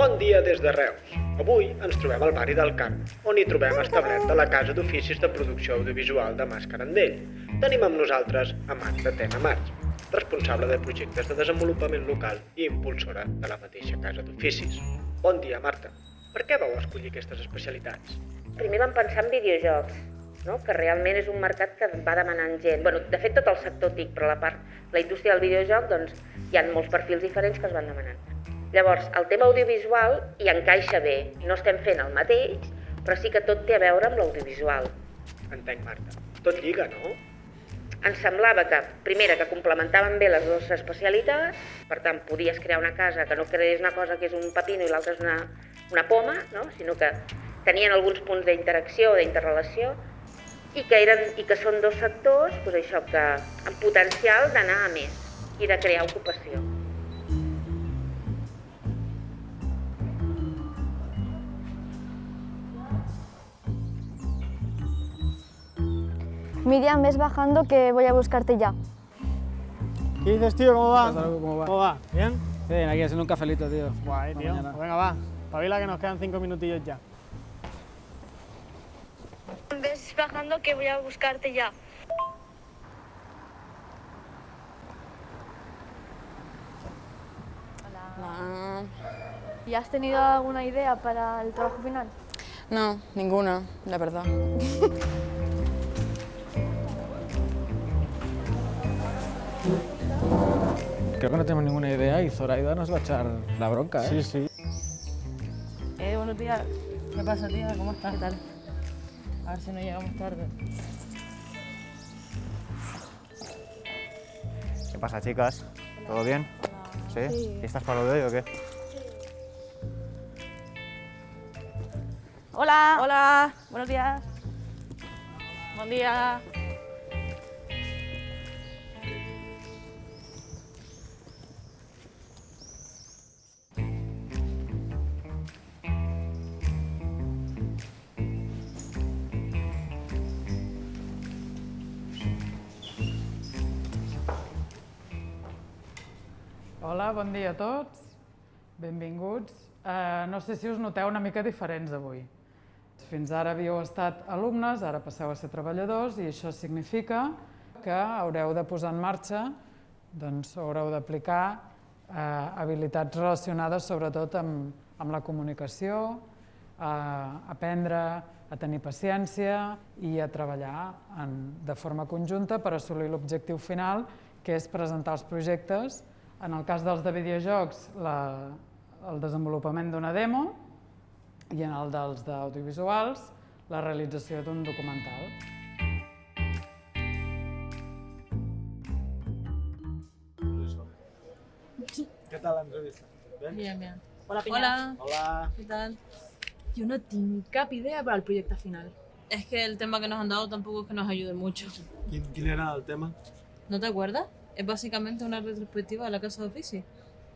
Bon dia des de Reus. Avui ens trobem al barri del Camp, on hi trobem establerta la Casa d'Oficis de Producció Audiovisual de Mas Carandell. Tenim amb nosaltres a Marta Tena March, responsable de projectes de desenvolupament local i impulsora de la mateixa Casa d'Oficis. Bon dia, Marta. Per què vau escollir aquestes especialitats? Primer vam pensar en videojocs, no? Que realment és un mercat que va demanant gent. De fet, tot el sector TIC, però la indústria del videojoc, doncs, hi ha molts perfils diferents que es van demanant. Llavors, el tema audiovisual hi encaixa bé. No estem fent el mateix, però sí que tot té a veure amb l'audiovisual. Entenc, Marta. Tot lliga, no? Ens semblava que, primera, que complementaven bé les dues especialitats, per tant, podies crear una casa que no creés una cosa que és un pepino i l'altra és una poma, no? Sinó que tenien alguns punts d'interacció, d'interrelació, i que són dos sectors, doncs això, que amb potencial d'anar a més i de crear ocupació. Miriam, ves bajando que voy a buscarte ya. ¿Qué dices, tío? ¿Cómo va? ¿Cómo va? ¿Cómo va? ¿Bien? Bien, aquí haciendo un cafelito, tío. Guay, tío. Mañana. Pues venga, va. Pabila que nos quedan 5 minutillos ya. Ves bajando que voy a buscarte ya. No, ¿Y has tenido alguna idea para el trabajo final? no, ninguna, la verdad. Creo que no tenemos ninguna idea y Zoraida nos va a echar la bronca, ¿eh? Sí, sí. Buenos días. ¿Qué pasa, tía? ¿Cómo estás? ¿Qué tal? A ver si no llegamos tarde. ¿Qué pasa, chicas? ¿Todo bien? ¿Sí? ¿Y estás para lo de hoy o qué? Hola. Hola. Buenos días. Buen día. Hola, bon dia a tots. Benvinguts. No sé si us noteu una mica diferents avui. Fins ara havíeu estat alumnes, ara passeu a ser treballadors i això significa que haureu de posar en marxa, doncs haureu d'aplicar habilitats relacionades sobretot amb la comunicació, a aprendre a tenir paciència i a treballar de forma conjunta per assolir l'objectiu final, que és presentar els projectes. En el cas dels de videojocs, el desenvolupament d'una demo i en el dels d'audiovisuals, la realització d'un documental. ¿Qué tal la entrevista? Bien, bien. Hola, Peña. Hola. Hola. ¿Qué tal? Jo no tinc cap idea per al projecte final. Es que el tema que nos han dado tampoco es que nos ayude mucho. ¿Quién era el tema? ¿No te acuerdas? Es básicamente una retrospectiva de la casa de Ofici.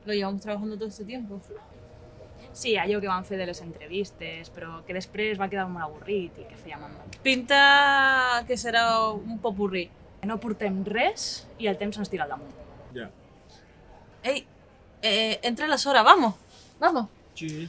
Lo llevamos trabajando todo este tiempo. Sí, allò que van fer de les entrevistes, però que després va quedar molt avorrit i que feia molt mal. Pinta que será un popurrí. No portem res i el temps ens tira al damunt. Ya. ¡Ey! Entra las horas, vamos. Vamos. Sí.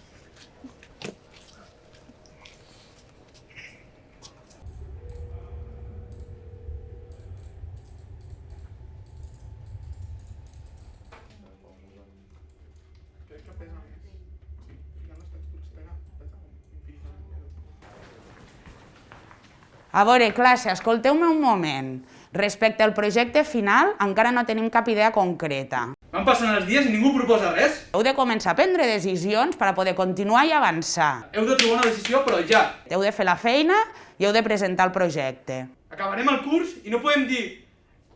A veure, classe, escolteu-me un moment. Respecte al projecte final, encara no tenim cap idea concreta. Van passant els dies i ningú proposa res. Heu de començar a prendre decisions per a poder continuar i avançar. Heu de trobar una decisió, però ja. Heu de fer la feina i heu de presentar el projecte. Acabarem el curs i no podem dir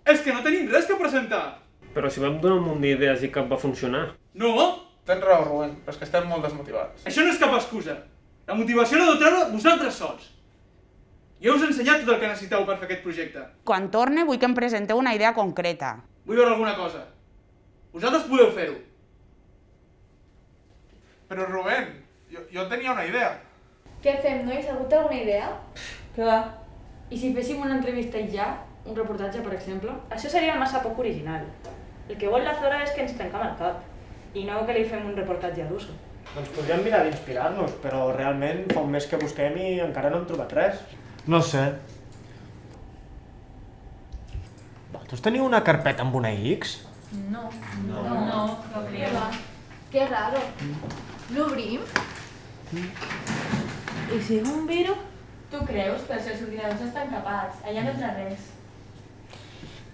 és que no tenim res que presentar. Però si vam donar un munt d'idees i cap va funcionar. No! Tens raó, Rubén, però és que estem molt desmotivats. Això no és cap excusa. La motivació l'heu de treure vosaltres sols. Jo us he ensenyat tot el que necessiteu per fer aquest projecte. Quan torne vull que em presenteu una idea concreta. Vull veure alguna cosa. Vosaltres podeu fer-ho. Però Rubén, jo tenia una idea. Què fem, nois? Algú té alguna idea? Què va? I si féssim una entrevista ja? Un reportatge, per exemple? Això seria massa poc original. El que vol la Zora és que ens trenquem el cap i no que li fem un reportatge d'uso. Doncs podríem mirar d'inspirar-nos, però realment fa un mes que busquem i encara no hem trobat res. No sé. Vosaltres teniu una carpeta amb una X? No creo. Qué raro. L'obrim? I si és un virus? Tu creus? Però si els ordinadors estan capats, allà no entra res.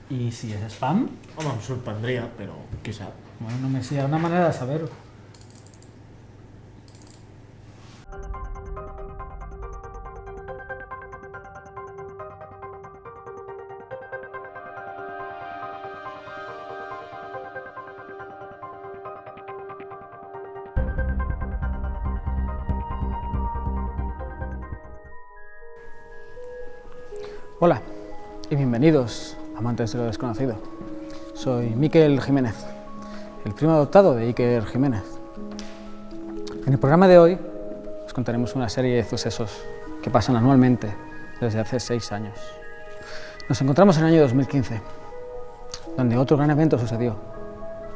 I si és spam? Home, em sorprendria, però qui sap. Bueno, només hi ha una manera de saber-ho. Hola y bienvenidos, amantes de lo desconocido. Soy Miquel Jiménez, el primo adoptado de Iker Jiménez. En el programa de hoy os contaremos una serie de sucesos que pasan anualmente desde hace 6 años. Nos encontramos en el año 2015, donde otro gran evento sucedió,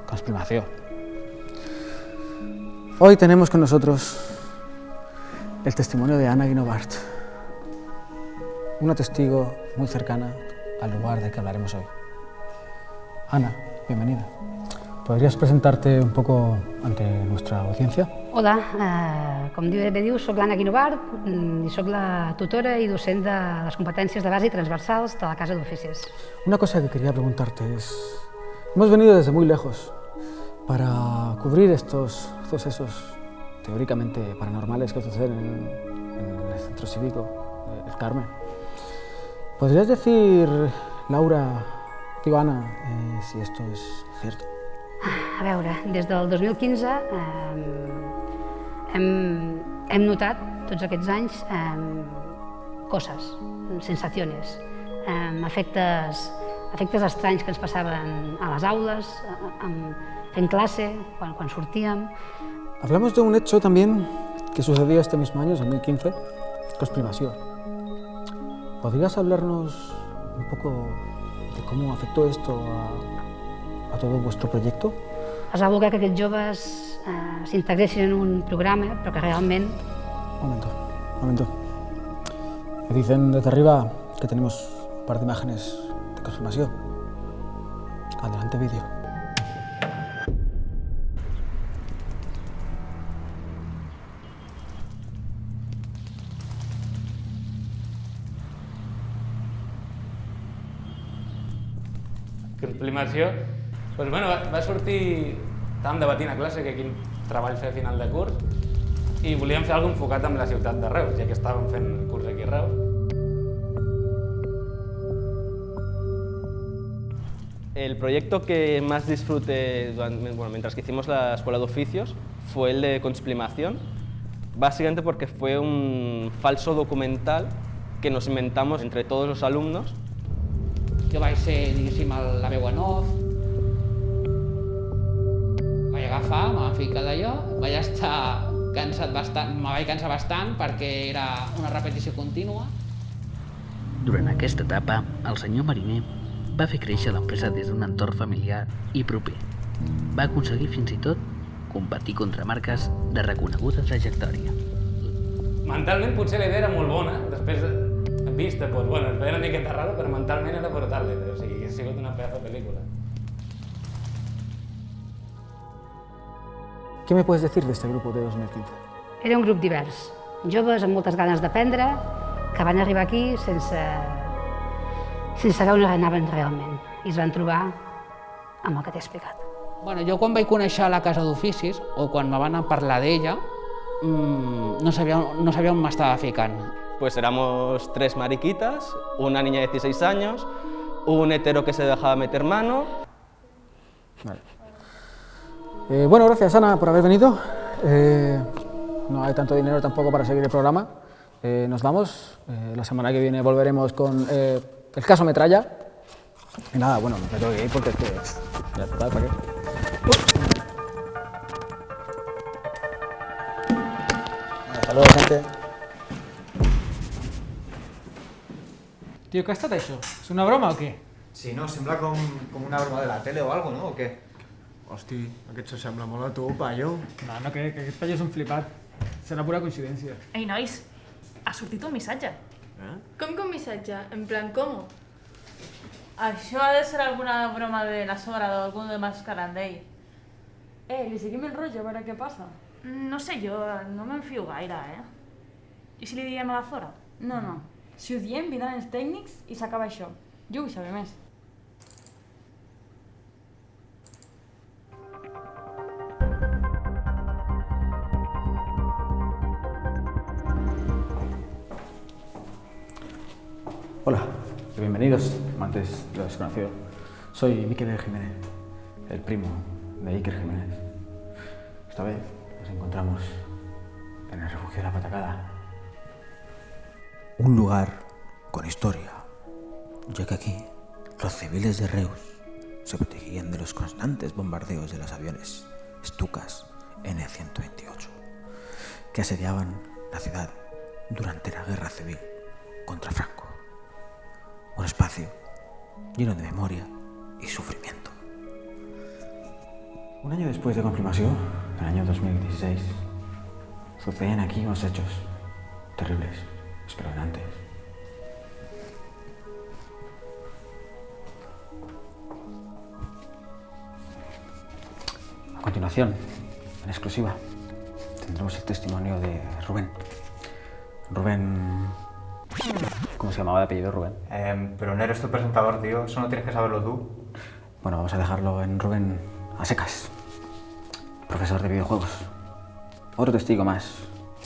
Conspirmación. Hoy tenemos con nosotros el testimonio de Anna Guinovart, una testigo muy cercana al lugar del que hablaremos hoy. Ana, bienvenida. ¿Podrías presentarte un poco ante nuestra audiencia? Hola, com bé dius, soc l'Anna Guinovart i soc la tutora i docent de les competències de base i transversals de la Casa d'Oficis. Una cosa que quería preguntarte es, hemos venido desde muy lejos para cubrir estos sucesos teóricamente paranormales que suceden en el centro cívico, el Carmen. ¿Podrías decir, Laura, digo Anna, si esto es cierto? A veure, des del 2015 hem notat tots aquests anys coses, sensaciones, efectes estranys que ens passaven a les aules, en clase, quan sortíem. Hablamos de un hecho también que sucedió este mismo año, 2015, Conspirmación. ¿Podrías hablarnos un poco de cómo afectó esto a todo vuestro proyecto? Es va voler que aquests joves s'integressin en un programa, però que realment... Un momento. Me dicen desde arriba que tenemos un par de imágenes de confirmación. Adelante, vídeo. Conspirmació, doncs, bueno, va sortir, estàvem debatint a classe que quin treball fer a final de curs i volíem fer alguna cosa enfocat amb la ciutat de Reus, ja que estàvem fent el curs aquí a Reus. El proyecto que más disfruté mientras que hicimos la escuela de oficios fue el de Conspirmación, básicamente porque fue un falso documental que nos inventamos entre todos los alumnos. Jo vaig ser, diguéssim, la veu en off, vaig agafar, me vaig ficar d'allò, vaig estar cansat bastant, me vaig cansar bastant perquè era una repetició contínua. Durant aquesta etapa, el senyor Mariner va fer créixer l'empresa des d'un entorn familiar i proper. Va aconseguir fins i tot competir contra marques de reconeguda trajectòria. Mentalment potser la idea era molt bona, després vista, pues bueno, es veia una miqueta raro, però mentalment era brutal la idea, o sigui, ha sigut una pedazo de pel·lícula. ¿Qué me puedes decir de este grupo de 2015? Era un grup divers, joves amb moltes ganes d'aprendre, que van arribar aquí sense veure on anaven realment i es van trobar amb el que t'he explicat. Bueno, jo quan vaig conèixer la Casa d'Oficis, o quan me van parlar d'ella, no sabia on m'estava ficant. Pues éramos 3 mariquitas, una niña de 16 años, un hetero que se dejaba meter mano. Vale. Bueno, gracias Ana por haber venido. No hay tanto dinero tampoco para seguir el programa. Nos vamos. La semana que viene volveremos con el caso Metralla. Y nada, bueno, me tengo que ir porque es que... Ya total, ¿para qué? Hasta luego, gente. Tio, què ha estat això? És una broma o què? Sí, no, sembla com una broma de la tele o algo, no? O què? Hosti, aquest s'assembla molt a tu, paio. No crec, aquest paio és un flipat. Serà pura coincidència. Ei, nois, ha sortit un missatge. Com que un missatge? En plan, com? Això ha de ser alguna broma de la Sora o algun de Mascarandell. Li seguim el rotllo a veure què passa? No sé jo, no m'enfio gaire, I si li diem a la Zora? No. Si ho diem, vindran els tècnics i s'acaba això. Jo vull saber més. Hola y bienvenidos, amantes de lo desconocido. Soy Mikel Jiménez, el primo de Iker Jiménez. Esta vez nos encontramos en el refugio de la Patacada. Un lugar con historia, ya que aquí los civiles de Reus se protegían de los constantes bombardeos de los aviones Stukas N-128 que asediaban la ciudad durante la guerra civil contra Franco. Un espacio lleno de memoria y sufrimiento. Un año después de confirmación, en el año 2016, sucedían aquí unos hechos terribles, espeluznantes. A continuación, en exclusiva, tendremos el testimonio de Rubén. Rubén... ¿Cómo se llamaba de apellido Rubén? Pero no eres tu presentador, tío. Eso no tienes que saberlo tú. Bueno, vamos a dejarlo en Rubén a secas. Profesor de videojuegos. Otro testigo más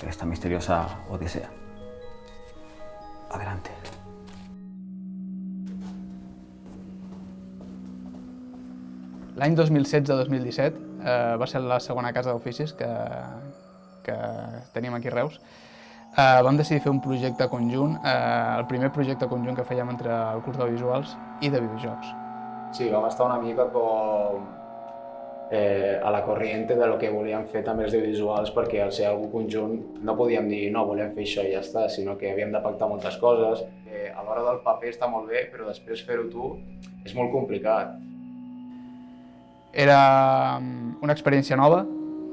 de esta misteriosa odisea. Adelante. L'any 2016-2017 va ser la segona casa d'oficis que teníem aquí a Reus. Vam decidir fer un projecte conjunt, el primer projecte conjunt que fèiem entre el curs d'audiovisuals i de videojocs. Sí, vam estar una mica com a la corriente de lo que volíem fer també els audiovisuals, perquè al ser algú conjunt no podíem dir no, volem fer això i ja està, sinó que havíem de pactar moltes coses. A l'hora del paper està molt bé, però després fer-ho tu és molt complicat. Era una experiència nova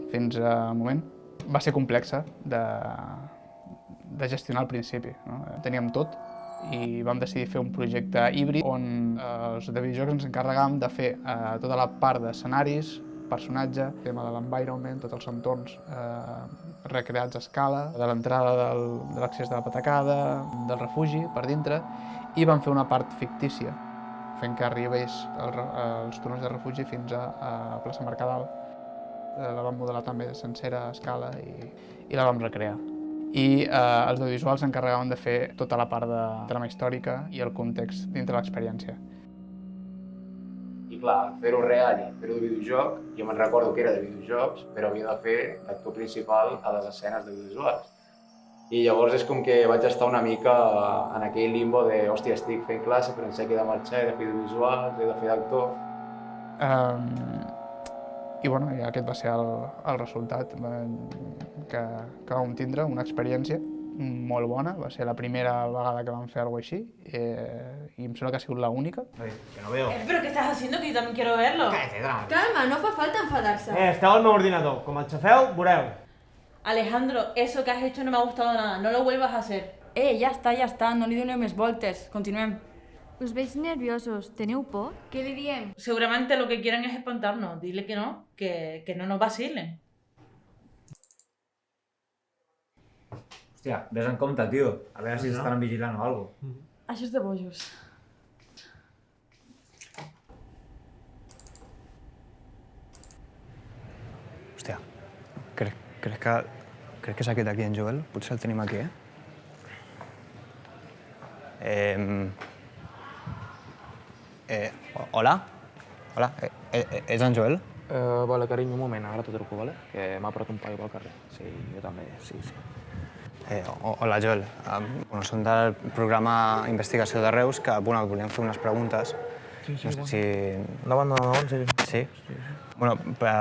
fins al moment. Va ser complexa de gestionar al principi. Teníem tot i vam decidir fer un projecte híbrid on els de videojocs ens encarregàvem de fer tota la part d'escenaris, personatge, el tema de l'environment, tots els entorns recreats a escala, de l'entrada de l'accés de la patacada, del refugi per dintre, i vam fer una part fictícia, fent que arribés els túnels de refugi fins a plaça Mercadal. La vam modelar també sencera a escala i la vam recrear. I els audiovisuals s'encarregaven de fer tota la part de trama històrica i el context dintre l'experiència. I clar, fer-ho real i fer-ho de videojoc, jo me'n recordo que era de videojocs, però havia de fer l'actor principal a les escenes de videovisuals. I llavors és com que vaig estar una mica en aquell limbo de hòstia, estic fent classe, però em sé que he de marxar, he de fer audiovisuals, he de fer d'actor. I bueno, aquest va ser el resultat que vam tindre, una experiència molt bona. Va ser la primera vegada que vam fer alguna cosa així i em sembla que ha sigut l'única. Que no veo. ¿Pero qué estás haciendo? Que yo también quiero verlo. Cállate, drama. Calma, no fa falta enfadarse. Esteu al meu ordinador. Com el xafeu, veureu. Alejandro, eso que has hecho no me ha gustado nada. No lo vuelvas a hacer. Ja està. No li donem més voltes. Continuem. Us veig nerviosos. Teniu por? ¿Qué li diem? Seguramente lo que quieren es espantarnos. Dile que no, que no nos vacilen. Hòstia, ves en compte, tio. A veure si s'estan vigilant o alguna cosa. Això és de bojos. Hòstia, crec que és aquest aquí, en Joel. Potser el tenim aquí, Hola? Hola, és en Joel? Vale, carinyo, un moment, ara t'ho truco, vale? Que m'ha parat un paio pel carrer. Sí, jo també, sí. Hola, Joel. Som del programa Investigació de Reus, que volíem fer unes preguntes. Sí. Endavant, sí. Sí? Bueno,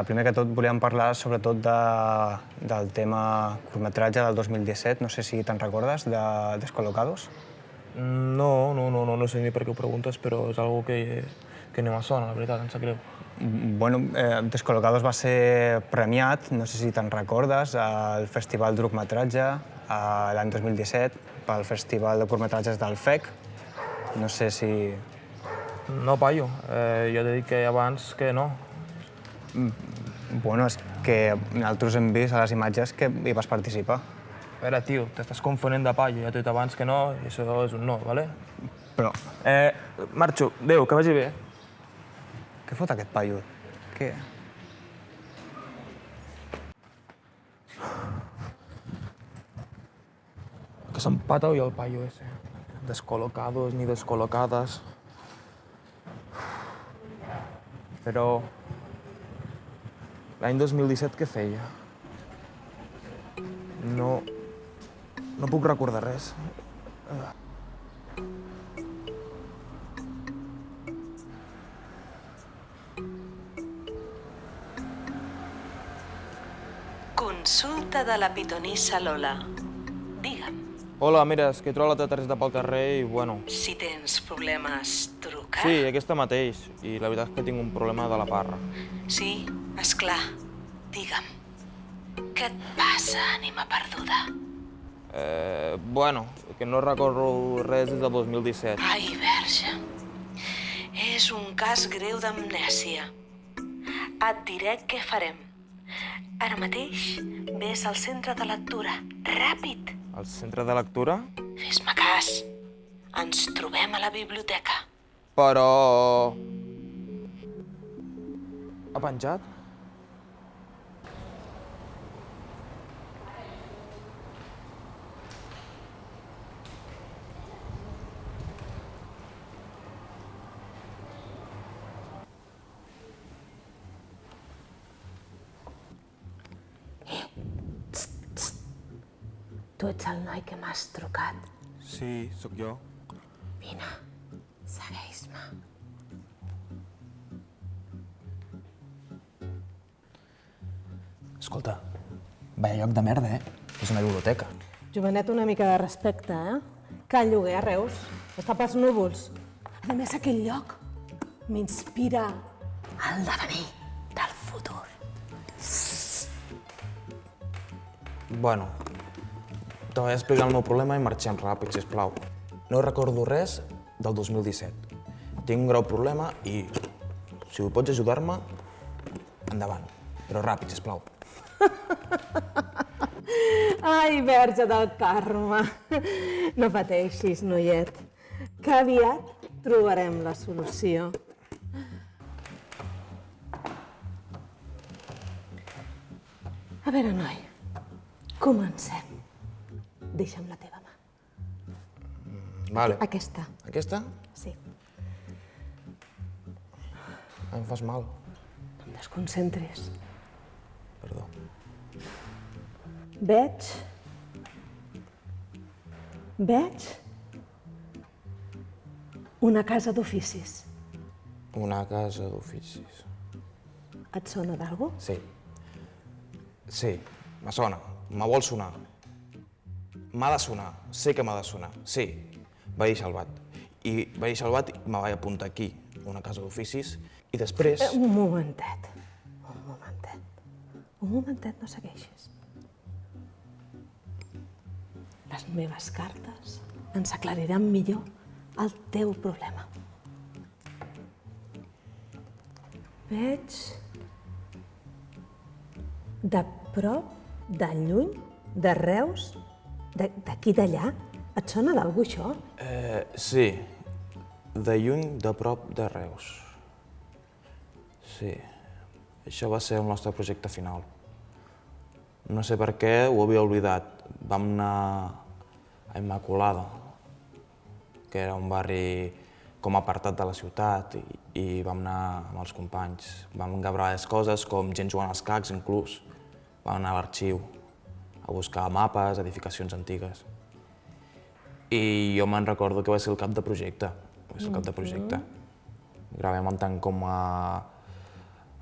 primer que tot volíem parlar sobretot del tema curtmetratge del 2017, no sé si te'n recordes, de Descolocados? No sé ni per què ho preguntes, però és algo que Que no me sona, la veritat, em sap greu. Bueno, Descol·locados va ser premiat, no sé si te'n recordes, al Festival de Curtmetratge l'any 2017, pel Festival de Curtmetratges del FEC. No sé si... No, paio. Jo t'he dit que abans que no. Bueno, és que nosaltres hem vist a les imatges que hi vas participar. A veure, tio, t'estàs confonent de paio. Ja t'he dit abans que no i això és un no, vale? Però... Marxo. Adéu, que vagi bé. Què fot aquest paio? Què? Que s'empata hoy el paio ese. Descolocados ni descolocadas. Però... l'any 2017 què feia? No puc recordar res. Consulta de la pitonissa Lola. Digue'm. Hola, mira, és que he trobat la teva targeta pel carrer i, bueno... Si tens problemes, truca. Sí, aquesta mateix. I la veritat és que tinc un problema de la parra. Sí, esclar. Digue'm. Què et passa, ànima perduda? Bueno, que no recordo res des del 2017. Ai, verge. És un cas greu d'amnèsia. Et diré què farem. Ara mateix ves al centre de lectura. Ràpid! Al centre de lectura? Fes-me cas. Ens trobem a la biblioteca. Però... ha penjat? Tu ets el noi que m'has trucat. Sí, sóc jo. Vine, segueix-me. Escolta, vaya lloc de merda, És una biblioteca. Jovenet, una mica de respecte, Cal lloguer a Reus. Està pels núvols. A més, aquell lloc m'inspira al devenir del futur. Bueno, te vaig explicar el meu problema i marxem ràpid, sisplau. No recordo res del 2017. Tinc un greu problema i, si pots ajudar-me, endavant. Però ràpid, sisplau. Ai, verge del Carme. No pateixis, noiet, que aviat trobarem la solució. A veure, noi, comencem. Deixa'm la teva mà. Vale. Aquesta. Aquesta? Sí. Em fas mal. No em desconcentris. Perdó. Veig una casa d'oficis. Una casa d'oficis. Et sona d'algú? Sí. Sí, me sona. Me vol sonar. M'ha de sonar. Sé que m'ha de sonar. Sí. Veí Salvat. I Veí Salvat me vaig apuntar aquí, una casa d'oficis, i després... Un momentet. Un momentet, no segueixis. Les meves cartes ens aclariran millor el teu problema. Veig de prop, de lluny, de Reus, d'aquí d'allà. Et sona d'algú, això? Sí. De lluny, de prop, de Reus. Sí. Això va ser el nostre projecte final. No sé per què, ho havia oblidat. Vam anar a Immaculada, que era un barri com apartat de la ciutat, i vam anar amb els companys. Vam gravar coses com gent jugant als cacs, inclús. Vam anar a l'arxiu a buscar mapes, edificacions antigues. I jo me'n recordo que va ser el cap de projecte. Gravem tant com a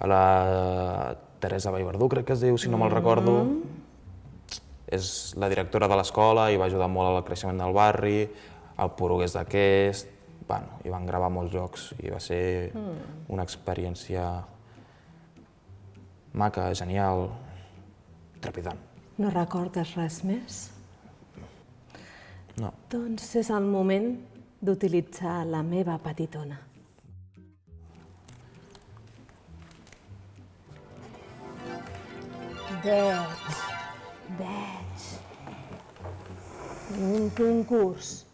la Teresa Vallverdú, crec que es diu, si no me'l recordo. És la directora de l'escola i va ajudar molt al creixement del barri, al Poruguès d'aquest. hi van gravar molts jocs i va ser una experiència maca, genial, trepidant. No recordes res més? No. Doncs és el moment d'utilitzar la meva petitona. Veig. Un concurs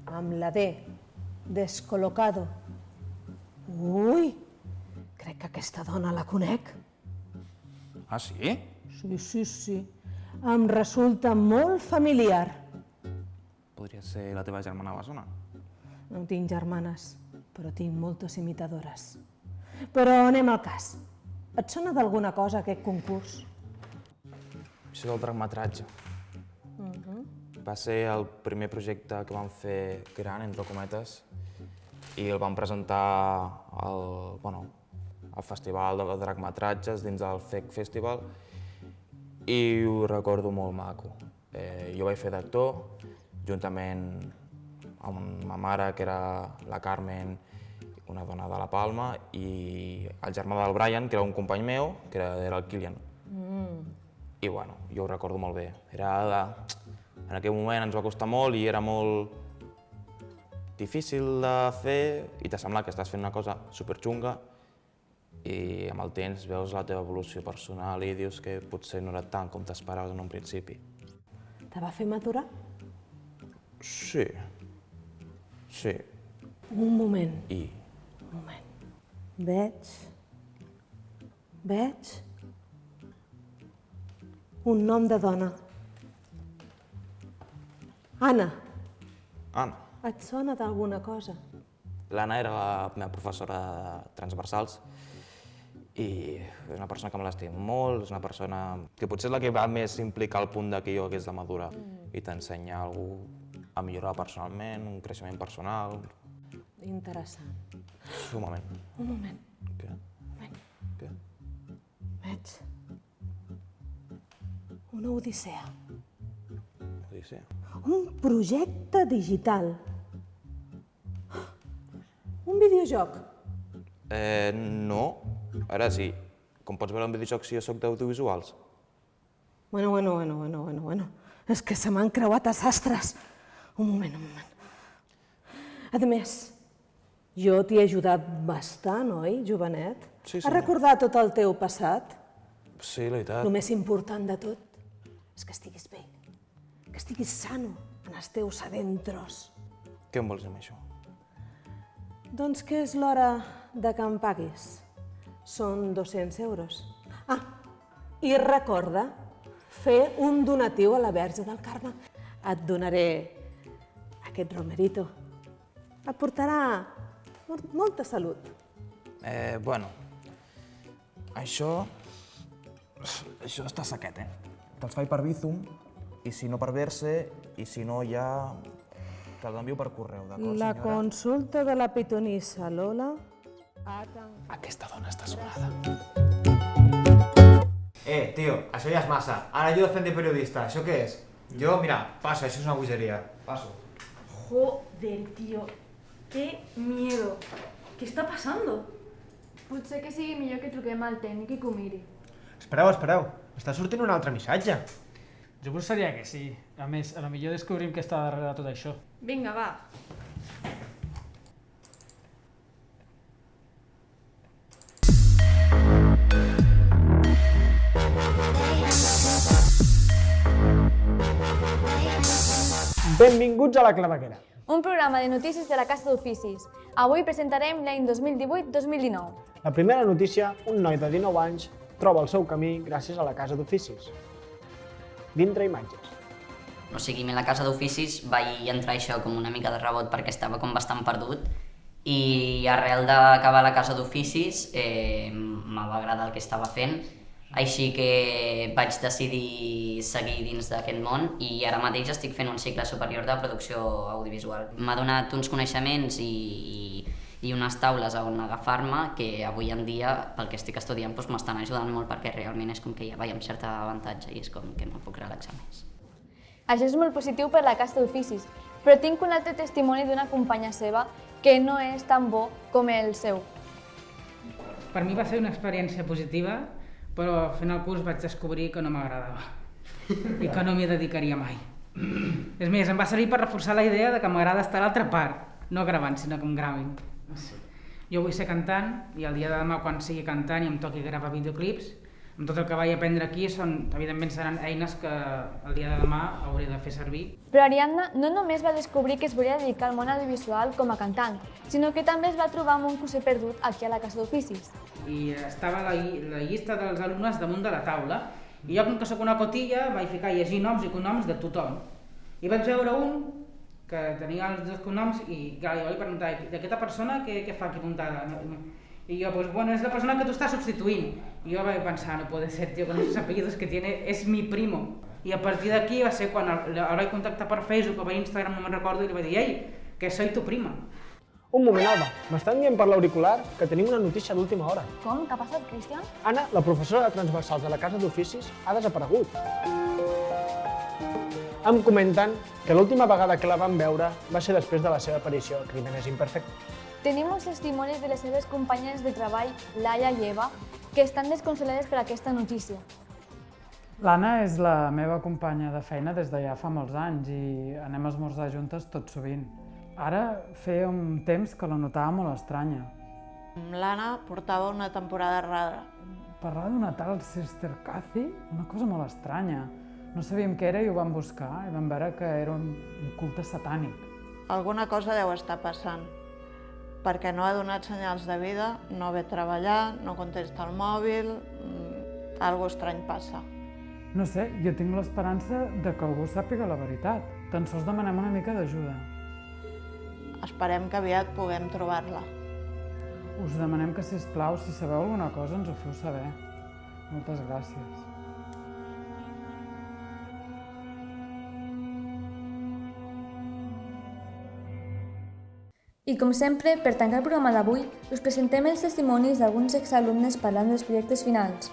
amb la D, descol·locado. Ui, crec que aquesta dona la conec. Ah, sí? Sí. Em resulta molt familiar. Podria ser la teva germana bessona. No tinc germanes, però tinc moltes imitadores. Però anem al cas. Et sona d'alguna cosa aquest concurs? Això és el dragmetratge. Va ser el primer projecte que vam fer gran, entre cometes, i el vam presentar al Festival de Dragmetratges dins del FEC Festival i ho recordo molt maco. Jo vaig fer d'actor, juntament amb ma mare, que era la Carmen, una dona de la Palma, i el germà del Brian, que era un company meu, que era el Kilian. I bueno, jo ho recordo molt bé. En aquell moment ens va costar molt i era molt difícil de fer i t'ha semblat que estàs fent una cosa superxunga i amb el temps veus la teva evolució personal i dius que potser no era tant com t'esperaves en un principi. Te va fer madurar? Sí. Un moment. Un moment. Veig un nom de dona. Anna. Anna. Et sona d'alguna cosa? L'Anna era la meva professora de transversals i és una persona que me l'estimo molt, és una persona que potser és la que va més implicar al punt que jo hagués de madurar i t'ensenya a millorar personalment, un creixement personal. Interessant. Un moment. Què? Veig una odissea. Odissea? Un projecte digital. Un videojoc. No. Ara sí. Com pots veure en videojocs, jo soc d'audiovisuals. Bueno. És que se m'han creuat els astres. Un moment. A més, jo t'hi he ajudat bastant, oi, jovenet? Sí. A recordar tot el teu passat. Sí, la veritat. El més important de tot és que estiguis bé, que estiguis sano en els teus adentros. Què em vols dir amb això? Doncs que és l'hora de que em paguis. Són 200 euros. I recorda fer un donatiu a la Verge del Carme. Et donaré aquest romerito. Et portarà molta salut. Això està sequet, Te'ls faig per Bizum, i si no per Verse, i si no ja te'ls envio per correu, d'acord, senyora? La consulta de la pitonissa Lola Aquesta dona està sonada. Tio, això ja és massa. Ara jo fent de periodista, ¿això qué es? Yo, mira, paso, eso es una bogería. Paso. Joder, tío. Qué miedo. ¿Qué está pasando? Potser que sigui millor que truquem al tècnic i que ho miri. Espereu. Està sortint un altre missatge. Jo pensaria que sí. A més, a lo millor descobrim què està darrere de tot això. Vinga, va. Benvinguts a la Claveguera. Un programa de notícies de la Casa d'Oficis. Avui presentarem l'any 2018-2019. La primera notícia, un noi de 19 anys troba el seu camí gràcies a la Casa d'Oficis. Dintre imatges. O sigui, a la Casa d'Oficis vaig entrar això com una mica de rebot perquè estava com bastant perdut i arrel d'acabar la Casa d'Oficis me va agradar el que estava fent, així que vaig decidir seguir dins d'aquest món i ara mateix estic fent un cicle superior de producció audiovisual. M'ha donat uns coneixements i unes taules on agafar-me que avui en dia, pel que estic estudiant, m'estan ajudant molt perquè realment és com que ja vaig amb cert avantatge i és com que me'n puc relaxar més. Això és molt positiu per la Casa d'Oficis, però tinc un altre testimoni d'una companya seva que no és tan bo com el seu. Per mi va ser una experiència positiva, però al final del curs vaig descobrir que no m'agradava i que no m'hi dedicaria mai. És més, em va servir per reforçar la idea de que m'agrada estar a l'altra part, no gravant, sinó que em gravin. Jo vull ser cantant i el dia de demà, quan sigui cantant i em toqui gravar videoclips, amb tot el que vaig aprendre aquí, evidentment seran eines que el dia de demà hauré de fer servir. Però Ariadna no només va descobrir que es volia dedicar al món audiovisual com a cantant, sinó que també es va trobar amb un cosser perdut aquí a la Casa d'Oficis. I estava la llista dels alumnes damunt de la taula, i jo, com que sóc una cotilla, vaig ficar a llegir noms i cognoms de tothom. I vaig veure un que tenia els dos cognoms i jo li preguntava, d'aquesta persona què fa aquí apuntada? I jo, pues bueno, és la persona que tu estàs substituint. I jo vaig pensar, no puede ser, tío, con esos apellidos que tiene, es mi primo. I a partir d'aquí va ser quan el vaig contactar per Facebook o per Instagram, no me'n recordo, i li vaig dir, ei, que soy tu prima. Un moment, Alba. M'estan dient per l'auricular que tenim una notícia d'última hora. Com? Què ha passat, Cristian? Anna, la professora de transversals de la Casa d'Oficis, ha desaparegut. Em comenten que l'última vegada que la van veure va ser després de la seva aparició a Crímenes Imperfectos. Tenim uns testimonis de les seves companyes de treball, Laia i Eva, que estan desconsolades per aquesta notícia. L'Anna és la meva companya de feina des de ja fa molts anys i anem a esmorzar juntes tot sovint. Ara feia un temps que la notava molt estranya. L'Anna portava una temporada rara. Parlava d'una tal Sister Cathy, una cosa molt estranya. No sabíem què era i ho vam buscar i vam veure que era un culte satànic. Alguna cosa deu estar passant, perquè no ha donat senyals de vida, no ve a treballar, no contesta al mòbil, algo estrany passa. No sé, jo tinc l'esperança de que algú sàpiga la veritat. Tan sols demanem una mica d'ajuda. Esperem que aviat puguem trobar-la. Us demanem que, sisplau, si sabeu alguna cosa, ens ho feu saber. Moltes gràcies. I com sempre, per tancar el programa d'avui, us presentem els testimonis d'alguns exalumnes parlant dels projectes finals.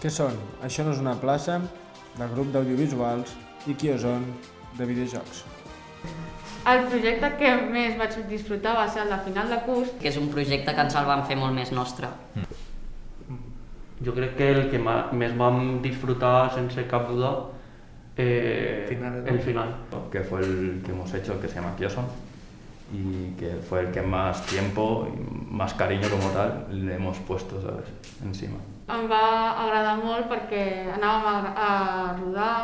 Què són? Això no és una plaça, de grup d'audiovisuals i quiosón de videojocs. El projecte que més vaig disfrutar va ser el de final de curs. Que és un projecte que ens el vam fer molt més nostre. Jo crec que el que més vam disfrutar sense cap duda el final. Que fue el que hemos hecho, que se llama Kioson, y que fue el que más tiempo y más cariño como tal le hemos puesto, ¿sabes? Encima. Em va agradar molt perquè anàvem a rodar,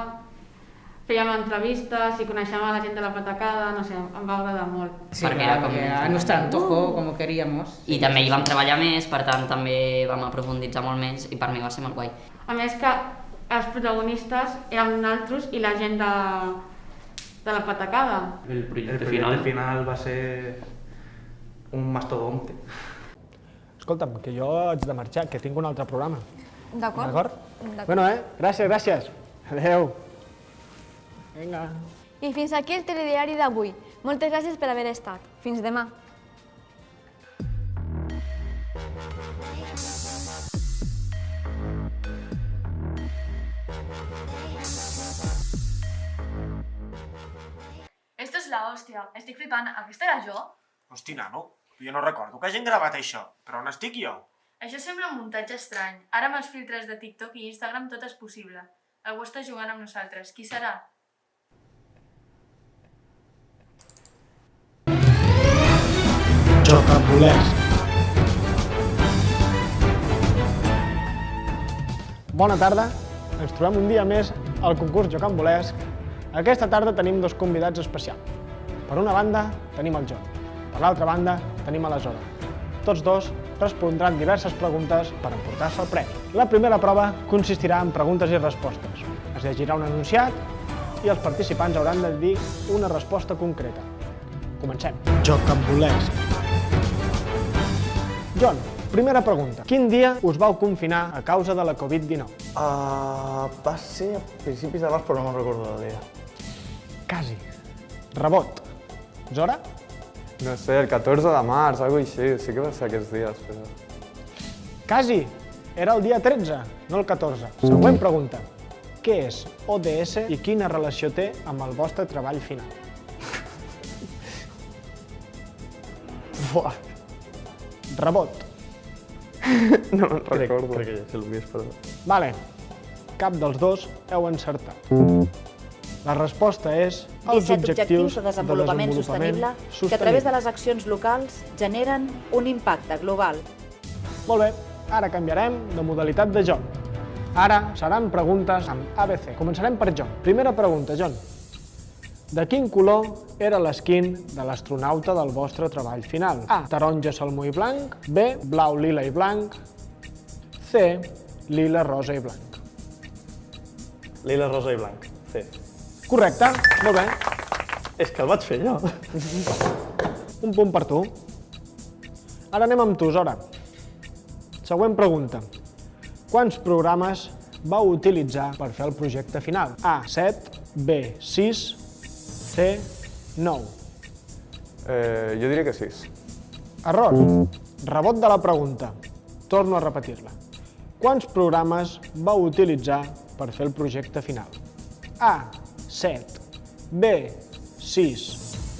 fèiem entrevistes i coneixem a la gent de la patacada, no sé, em va agradar molt. Sí, perquè a nuestro antojo, com queríamos. I també hi vam treballar més, per tant també vam aprofunditzar molt més i per mi va ser molt guai. A més que els protagonistes érem nosaltres i la gent de la patacada. El projecte final va ser un mastodonte. Escolta'm, que jo haig de marxar, que tinc un altre programa. D'acord? D'acord? Bueno, gràcies. Adéu. Vinga. I fins aquí el telediari d'avui. Moltes gràcies per haver estat. Fins demà. Esto es la hòstia. Estic flipant. Aquesta era jo? Hosti, nano, jo no recordo que hagin gravat això, però on estic jo? Això sembla un muntatge estrany. Ara amb els filtres de TikTok i Instagram tot és possible. Algú està jugant amb nosaltres. Qui serà? Joc amb bolers. Bona tarda. Ens trobem un dia més al concurs Joc amb bolers. Aquesta tarda tenim dos convidats especials. Per una banda tenim el John. Per l'altra banda tenim a la Zora. Tots dos respondran diverses preguntes per emportar-se el premi. La primera prova consistirà en preguntes i respostes. Es llegirà un enunciat i els participants hauran de dir una resposta concreta. Comencem. Joc amb bolers. John, primera pregunta. Quin dia us vau confinar a causa de la Covid-19? Va ser a principis de març, però no me'n recordo del dia. Quasi. Rebot. Zora? No sé, el 14 de març, alguna cosa així. Sí que va ser aquests dies, però... Quasi. Era el dia 13, no el 14. Següent pregunta. Què és ODS i quina relació té amb el vostre treball final? Buah. Rebot. No me'n recordo. Crec que ja sé el que és, però... Vale, cap dels dos heu encertat. La resposta és els 17 objectius de desenvolupament sostenible que a través de les accions locals generen un impacte global. Molt bé, ara canviarem de modalitat de joc. Ara seran preguntes amb ABC. Començarem per John. Primera pregunta, John. De quin color era l'esquin de l'astronauta del vostre treball final? A. Taronja, salmó i blanc. B. Blau, lila i blanc. C. Lila, rosa i blanc. Lila, rosa i blanc. C. Correcte, molt bé. És que el vaig fer jo. Un punt per tu. Ara anem amb tu, Zora. Següent pregunta. Quants programes vau utilitzar per fer el projecte final? A. 7, B. 6, C. 9. Jo diria que 6. Error. Rebot de la pregunta. Torno a repetir-la. Quants programes vau utilitzar per fer el projecte final? A. 7, B. 6,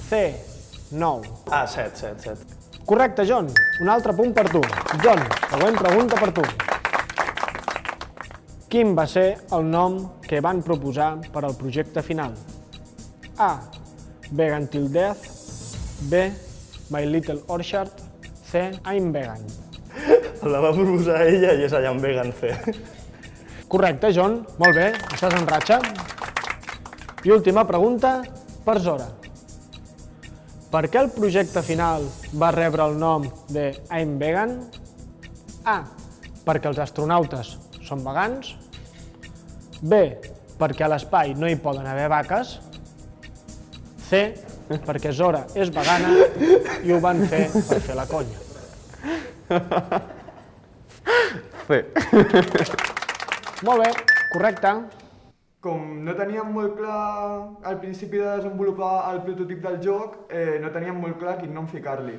C. 9. Ah, 7. Correcte, John. Un altre punt per tu. John, següent pregunta per tu. Quin va ser el nom que van proposar per al projecte final? A. Vegan Till Death. B. My Little Orchard. C. I'm Vegan. La va proposar ella i és allà en Vegan C. Correcte, John. Molt bé, estàs en ratxa. I última pregunta per Zora. Per què el projecte final va rebre el nom de I'm Vegan? A. Perquè els astronautes són vegans. B. Perquè a l'espai no hi poden haver vaques. C. Perquè Zora és vegana i ho van fer per fer la conya. C. Molt bé, correcte. Com no teníem molt clar al principi de desenvolupar el prototip del joc, no teníem molt clar quin nom ficar-li.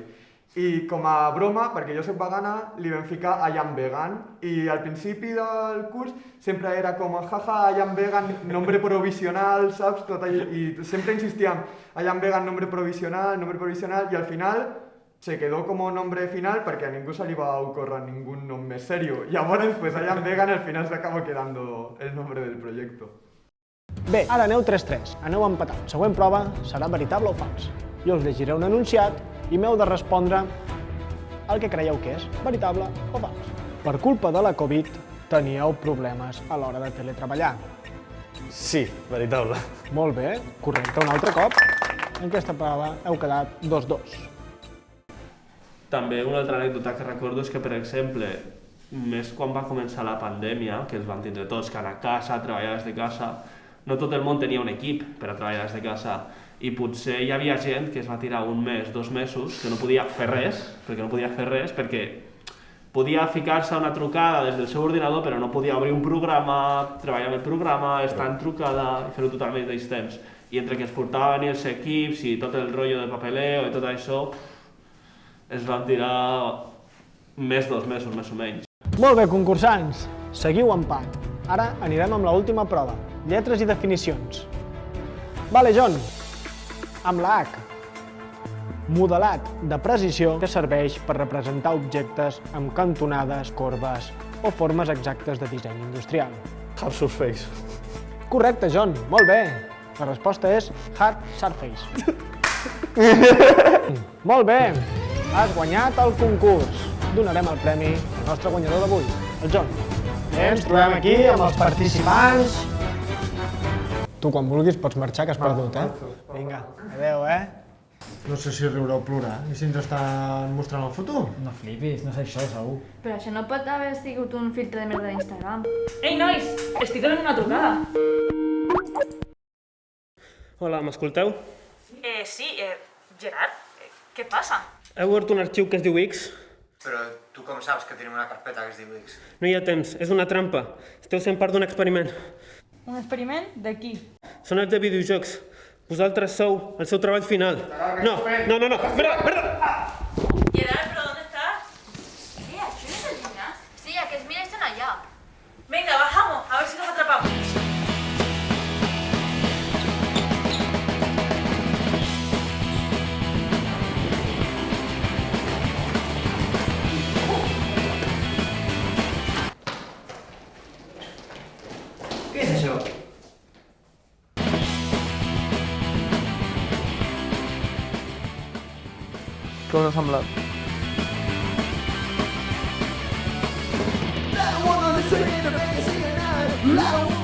I com a broma, perquè jo soc vegana, li vam ficar I am vegan. I al principi del curs sempre era com jaja, I am vegan, nombre provisional, saps? I sempre insistíem I am vegan, nombre provisional, i al final se quedó como nombre final perquè a ningú se li va ocórrer ningú nom més serio. Llavors, pues I am vegan al final se acabó quedando el nombre del proyecto. Bé, ara aneu 3-3, aneu empatat. Següent prova serà veritable o fals. Jo us llegiré un enunciat i m'heu de respondre el que creieu que és, veritable o fals. Per culpa de la Covid, teníeu problemes a l'hora de teletreballar. Sí, veritable. Molt bé, correcte, un altre cop. En aquesta prova heu quedat 2-2. També una altra anècdota que recordo és que, per exemple, més quan va començar la pandèmia, que els van tindre tots que anar a casa, treballar des de casa, no tot el món tenia un equip per a treballar des de casa i potser hi havia gent que es va tirar 1 mes, 2 mesos, que no podia fer res, perquè podia ficar-se a una trucada des del seu ordinador però no podia obrir un programa, treballar amb el programa, estar en trucada i fer-ho totalment al mateix temps. I entre que es portaven els equips i tot el rotllo de papeleo i tot això, es van tirar més 2 mesos, més o menys. Molt bé, concursants, seguiu empat. Ara anirem amb l'última prova, lletres i definicions. Vale, John, amb la H. Modelat de precisió que serveix per representar objectes amb cantonades, corbes o formes exactes de disseny industrial. Hard Surface. Correcte, John, molt bé. La resposta és Hard Surface. Molt bé, has guanyat el concurs. Donarem el premi al nostre guanyador d'avui, el John. Ens trobem aquí amb els participants. Tu, quan vulguis, pots marxar, que has perdut, Vinga, adeu, No sé si riure o plorar. I si ens estan mostrant el futur? No flipis, no és això, segur. Però això no pot haver sigut un filtre de merda d'Instagram. Ei, nois! Estic donant una trucada. Hola, m'escolteu? Sí, Gerard, què passa? He obert un arxiu que es diu X. Però tu com saps que tenim una carpeta que es diu X? No hi ha temps, és una trampa. Esteu sent part d'un experiment. Un experiment de qui? Són els de videojocs. Vosaltres sou el seu treball final. No, merda! Gerard, ¿pero dónde estás? Sí, ¿això no és el gimnàs? Sí, aquests mires estan allà. Venga, bajamos, a ver si nos atrapamos. Com us ha semblat? I wanna listen to the